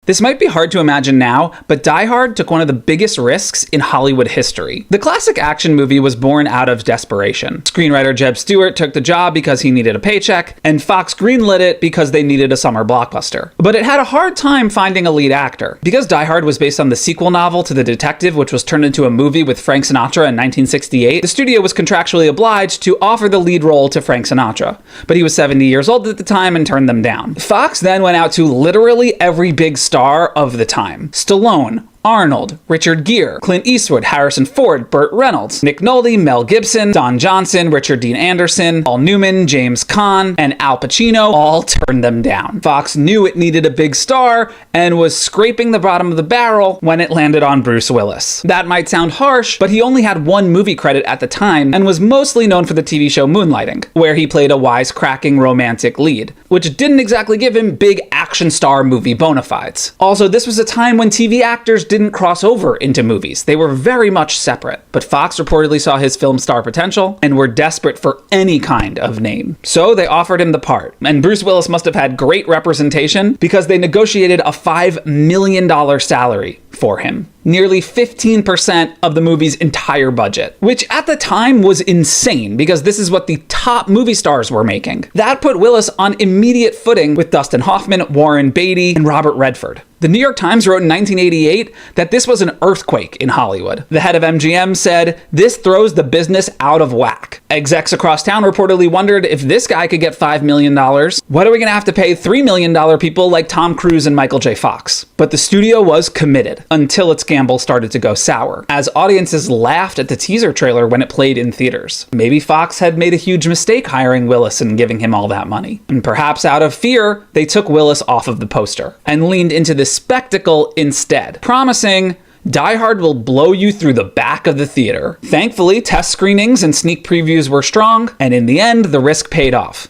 This might be hard to imagine now, but Die Hard took one of the biggest risks in Hollywood history. The classic action movie was born out of desperation. Screenwriter Jeb Stewart took the job because he needed a paycheck, and Fox greenlit it because they needed a summer blockbuster. But it had a hard time finding a lead actor. Because Die Hard was based on the sequel novel to The Detective, which was turned into a movie with Frank Sinatra in 1968, the studio was contractually obliged to offer the lead role to Frank Sinatra. But he was 70 years old at the time and turned them down. Fox then went out to literally every big star of the time. Stallone, Arnold, Richard Gere, Clint Eastwood, Harrison Ford, Burt Reynolds, Nick Nolte, Mel Gibson, Don Johnson, Richard Dean Anderson, Paul Newman, James Caan, and Al Pacino all turned them down. Fox knew it needed a big star and was scraping the bottom of the barrel when it landed on Bruce Willis. That might sound harsh, but he only had one movie credit at the time and was mostly known for the TV show Moonlighting, where he played a wisecracking romantic lead, which didn't exactly give him big action star movie bona fides. Also, this was a time when TV actors didn't cross over into movies. They were very much separate. But Fox reportedly saw his film star potential and were desperate for any kind of name. So they offered him the part. And Bruce Willis must have had great representation because they negotiated a $5 million salary for him. Nearly 15% of the movie's entire budget, which at the time was insane because this is what the top movie stars were making. That put Willis on immediate footing with Dustin Hoffman, Warren Beatty, and Robert Redford. The New York Times wrote in 1988 that this was an earthquake in Hollywood. The head of MGM said, "This throws the business out of whack." Execs across town reportedly wondered if this guy could get $5 million, what are we going to have to pay $3 million people like Tom Cruise and Michael J. Fox? But the studio was committed until its gamble started to go sour, as audiences laughed at the teaser trailer when it played in theaters. Maybe Fox had made a huge mistake hiring Willis and giving him all that money. And perhaps out of fear, they took Willis off of the poster and leaned into the spectacle instead, promising, Die Hard will blow you through the back of the theater. Thankfully, test screenings and sneak previews were strong, and in the end, the risk paid off.